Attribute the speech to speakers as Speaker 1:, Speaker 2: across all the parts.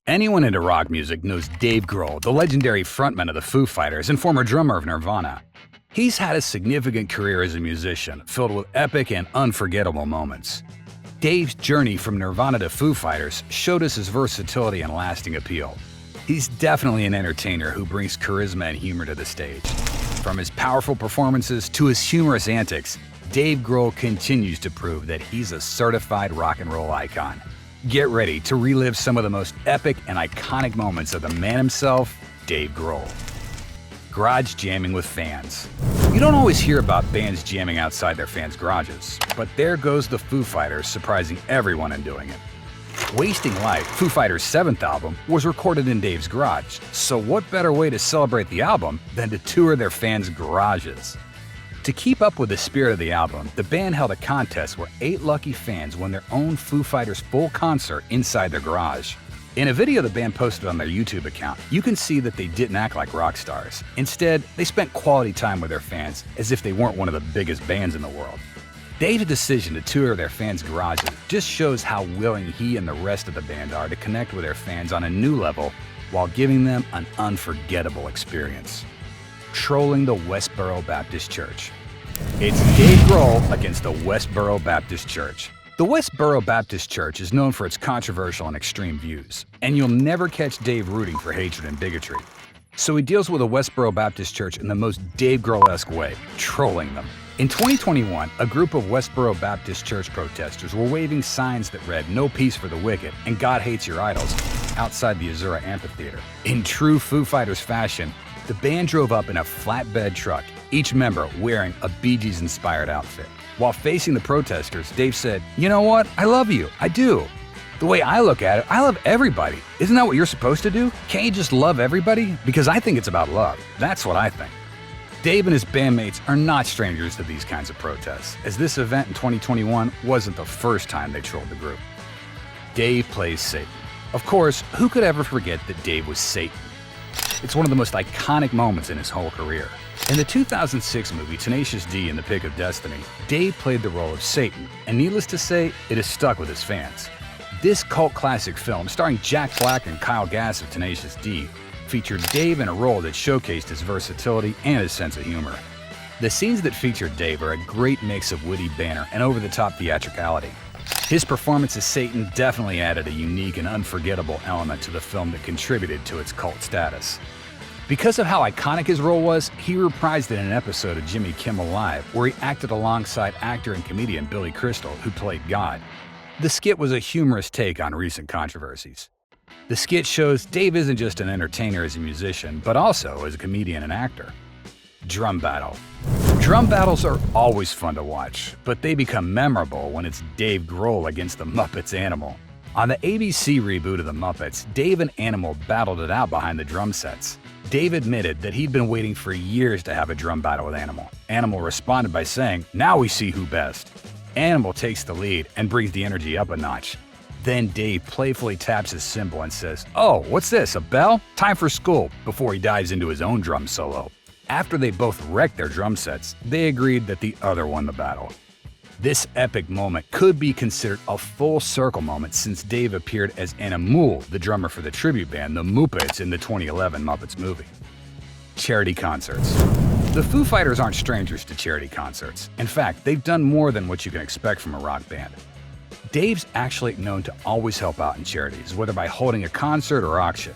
Speaker 1: Anyone into rock music knows Dave Grohl, the legendary frontman of the Foo Fighters and former drummer of Nirvana. He's had a significant career as a musician, filled with epic and unforgettable moments. Dave's journey from Nirvana to Foo Fighters showed us his versatility and lasting appeal. He's definitely an entertainer who brings charisma and humor to the stage. From his powerful performances to his humorous antics, Dave Grohl continues to prove that he's a certified rock and roll icon. Get ready to relive some of the most epic and iconic moments of the man himself, Dave Grohl. Garage jamming with fans. You don't always hear about bands jamming outside their fans' garages, but there goes the Foo Fighters surprising everyone in doing it. Wasting Life, Foo Fighters' 7th album, was recorded in Dave's garage, so what better way to celebrate the album than to tour their fans' garages? To keep up with the spirit of the album, the band held a contest where 8 lucky fans won their own Foo Fighters full concert inside their garage. In a video the band posted on their YouTube account, you can see that they didn't act like rock stars. Instead, they spent quality time with their fans as if they weren't one of the biggest bands in the world. Dave's decision to tour their fans' garages just shows how willing he and the rest of the band are to connect with their fans on a new level while giving them an unforgettable experience. Trolling the Westboro Baptist Church. It's Dave Grohl against the Westboro Baptist Church. The Westboro Baptist Church is known for its controversial and extreme views, and you'll never catch Dave rooting for hatred and bigotry. So he deals with the Westboro Baptist Church in the most Dave Grohl-esque way, trolling them. In 2021, a group of Westboro Baptist Church protesters were waving signs that read "No peace for the wicked" and "God hates your idols" outside the Azura Amphitheater. In true Foo Fighters fashion, the band drove up in a flatbed truck, each member wearing a Bee Gees-inspired outfit. While facing the protesters, Dave said, "You know what? I love you. I do. The way I look at it, I love everybody. Isn't that what you're supposed to do? Can't you just love everybody? Because I think it's about love. That's what I think." Dave and his bandmates are not strangers to these kinds of protests, as this event in 2021 wasn't the first time they trolled the group. Dave plays Satan. Of course, who could ever forget that Dave was Satan? It's one of the most iconic moments in his whole career. In the 2006 movie Tenacious D in the Pick of Destiny, Dave played the role of Satan, and needless to say, it has stuck with his fans. This cult classic film, starring Jack Black and Kyle Gass of Tenacious D, featured Dave in a role that showcased his versatility and his sense of humor. The scenes that featured Dave are a great mix of witty banter and over-the-top theatricality. His performance as Satan definitely added a unique and unforgettable element to the film that contributed to its cult status. Because of how iconic his role was, he reprised it in an episode of Jimmy Kimmel Live, where he acted alongside actor and comedian Billy Crystal, who played God. The skit was a humorous take on recent controversies. The skit shows Dave isn't just an entertainer as a musician, but also as a comedian and actor. Drum battle. Drum battles are always fun to watch, but they become memorable when it's Dave Grohl against the Muppets Animal. On the ABC reboot of the Muppets, Dave and Animal battled it out behind the drum sets. Dave admitted that he'd been waiting for years to have a drum battle with Animal. Animal responded by saying, "Now we see who best." Animal takes the lead and brings the energy up a notch. Then Dave playfully taps his cymbal and says, "Oh, what's this, a bell? Time for school," before he dives into his own drum solo. After they both wrecked their drum sets, they agreed that the other won the battle. This epic moment could be considered a full circle moment since Dave appeared as Animal, the drummer for the tribute band The Muppets in the 2011 Muppets movie. Charity concerts. The Foo Fighters aren't strangers to charity concerts. In fact, they've done more than what you can expect from a rock band. Dave's actually known to always help out in charities, whether by holding a concert or auction.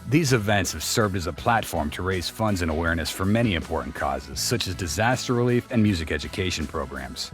Speaker 1: These events have served as a platform to raise funds and awareness for many important causes, such as disaster relief and music education programs.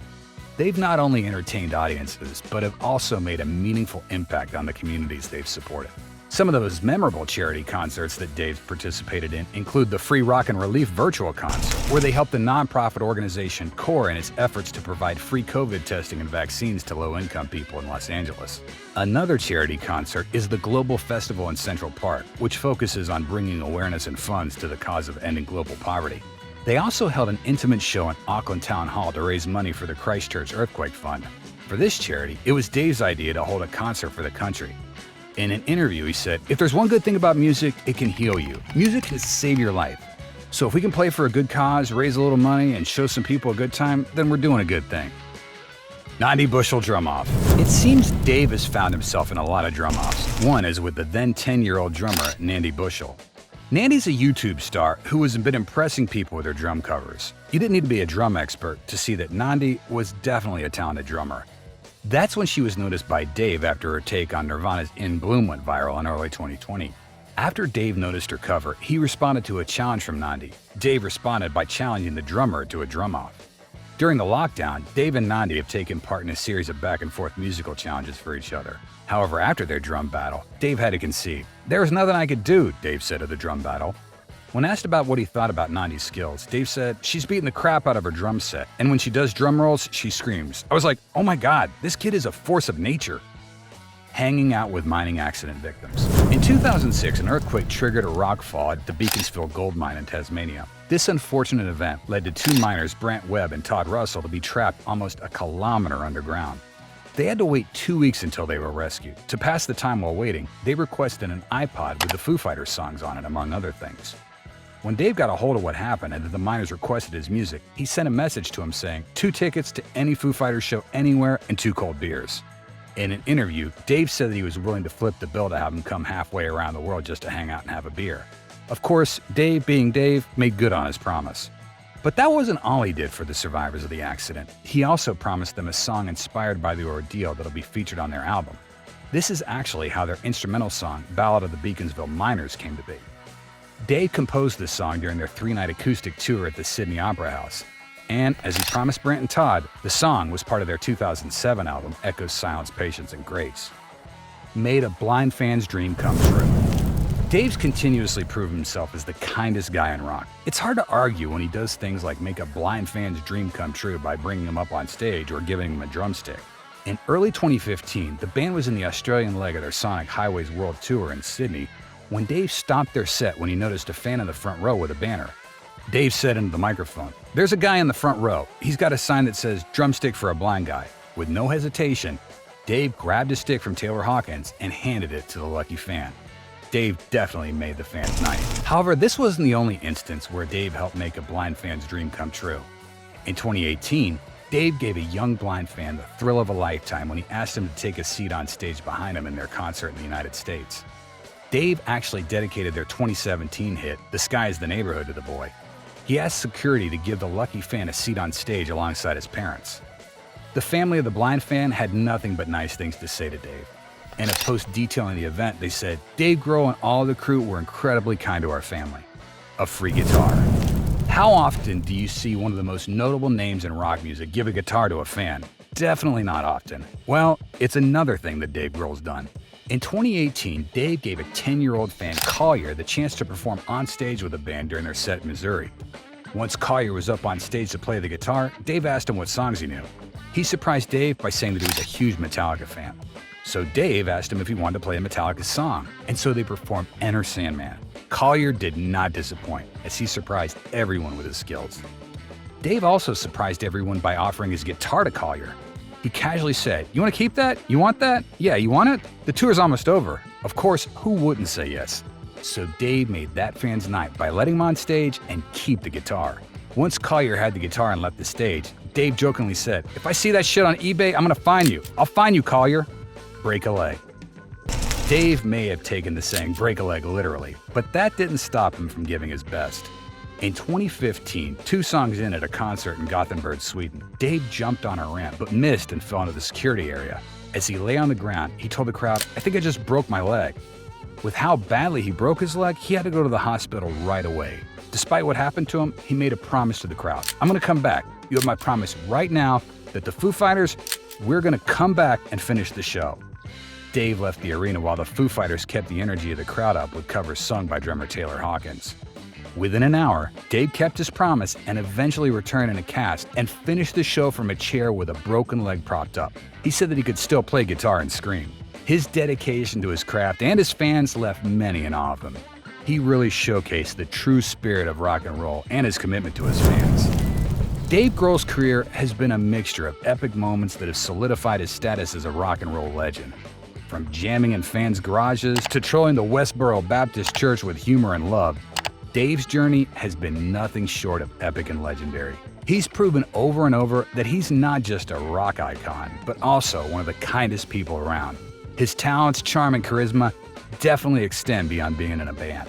Speaker 1: They've not only entertained audiences, but have also made a meaningful impact on the communities they've supported. Some of the most memorable charity concerts that Dave's participated in include the Free Rock and Relief virtual concert, where they helped the nonprofit organization CORE in its efforts to provide free COVID testing and vaccines to low-income people in Los Angeles. Another charity concert is the Global Festival in Central Park, which focuses on bringing awareness and funds to the cause of ending global poverty. They also held an intimate show in Auckland Town Hall to raise money for the Christchurch Earthquake Fund. For this charity, it was Dave's idea to hold a concert for the country. In an interview, he said, "If there's one good thing about music, it can heal you. Music can save your life. So if we can play for a good cause, raise a little money, and show some people a good time, then we're doing a good thing." 90-bushel drum off. It seems Dave has found himself in a lot of drum offs. One is with the then 10-year-old drummer, Nandy Bushell. Nandy's a YouTube star who has been impressing people with her drum covers. You didn't need to be a drum expert to see that Nandy was definitely a talented drummer. That's when she was noticed by Dave after her take on Nirvana's In Bloom went viral in early 2020. After Dave noticed her cover, he responded to a challenge from Nandy. Dave responded by challenging the drummer to a drum off. During the lockdown, Dave and Nandy have taken part in a series of back-and-forth musical challenges for each other. However, after their drum battle, Dave had to concede. "There was nothing I could do," Dave said of the drum battle. When asked about what he thought about Nandy's skills, Dave said, "She's beating the crap out of her drum set, and when she does drum rolls, she screams. I was like, oh my god, this kid is a force of nature." Hanging out with mining accident victims. In 2006, an earthquake triggered a rock fall at the Beaconsfield gold mine in Tasmania. This unfortunate event led to two miners, Brant Webb and Todd Russell, to be trapped almost a kilometer underground. They had to wait 2 weeks until they were rescued. To pass the time while waiting, they requested an iPod with the Foo Fighters songs on it, among other things. When Dave got a hold of what happened and that the miners requested his music, he sent a message to him saying, 2 tickets to any Foo Fighters show anywhere and 2 cold beers. In an interview, Dave said that he was willing to flip the bill to have him come halfway around the world just to hang out and have a beer. Of course, Dave, being Dave, made good on his promise. But that wasn't all he did for the survivors of the accident. He also promised them a song inspired by the ordeal that'll be featured on their album. This is actually how their instrumental song, Ballad of the Beaconsville Miners, came to be. Dave composed this song during their 3-night acoustic tour at the Sydney Opera House. And, as he promised Brant and Todd, the song was part of their 2007 album, Echoes, Silence, Patience, and Grace. Made a blind fan's dream come true. Dave's continuously proven himself as the kindest guy in rock. It's hard to argue when he does things like make a blind fan's dream come true by bringing him up on stage or giving him a drumstick. In early 2015, the band was in the Australian leg of their Sonic Highways World Tour in Sydney when Dave stopped their set when he noticed a fan in the front row with a banner. Dave said into the microphone, "There's a guy in the front row. He's got a sign that says, 'Drumstick for a blind guy.'" With no hesitation, Dave grabbed a stick from Taylor Hawkins and handed it to the lucky fan. Dave definitely made the fan's night. However, this wasn't the only instance where Dave helped make a blind fan's dream come true. In 2018, Dave gave a young blind fan the thrill of a lifetime when he asked him to take a seat on stage behind him in their concert in the United States. Dave actually dedicated their 2017 hit, "The Sky is the Neighborhood," to the boy. He asked security to give the lucky fan a seat on stage alongside his parents. The family of the blind fan had nothing but nice things to say to Dave. In a post detailing the event, they said, "Dave Grohl and all of the crew were incredibly kind to our family." A free guitar. How often do you see one of the most notable names in rock music give a guitar to a fan? Definitely not often. Well, it's another thing that Dave Grohl's done. In 2018, Dave gave a 10-year-old fan, Collier, the chance to perform on stage with the band during their set in Missouri. Once Collier was up on stage to play the guitar, Dave asked him what songs he knew. He surprised Dave by saying that he was a huge Metallica fan. So Dave asked him if he wanted to play a Metallica song, and so they performed Enter Sandman. Collier did not disappoint, as he surprised everyone with his skills. Dave also surprised everyone by offering his guitar to Collier. He casually said, "You want to keep that? You want that? Yeah, you want it? The tour's almost over." Of course, who wouldn't say yes? So Dave made that fan's night by letting him on stage and keep the guitar. Once Collier had the guitar and left the stage, Dave jokingly said, "If I see that shit on eBay, I'm gonna find you. I'll find you, Collier." Break a leg. Dave may have taken the saying "break a leg" literally, but that didn't stop him from giving his best. In 2015, 2 songs in at a concert in Gothenburg, Sweden, Dave jumped on a ramp but missed and fell into the security area. As he lay on the ground, he told the crowd, "I think I just broke my leg." With how badly he broke his leg, he had to go to the hospital right away. Despite what happened to him, he made a promise to the crowd. "I'm gonna come back. You have my promise right now that the Foo Fighters, we're gonna come back and finish the show." Dave left the arena while the Foo Fighters kept the energy of the crowd up with covers sung by drummer Taylor Hawkins. Within an hour, Dave kept his promise and eventually returned in a cast and finished the show from a chair with a broken leg propped up. He said that he could still play guitar and scream. His dedication to his craft and his fans left many in awe of him. He really showcased the true spirit of rock and roll and his commitment to his fans. Dave Grohl's career has been a mixture of epic moments that have solidified his status as a rock and roll legend. From jamming in fans' garages to trolling the Westboro Baptist Church with humor and love, Dave's journey has been nothing short of epic and legendary. He's proven over and over that he's not just a rock icon, but also one of the kindest people around. His talents, charm, and charisma definitely extend beyond being in a band.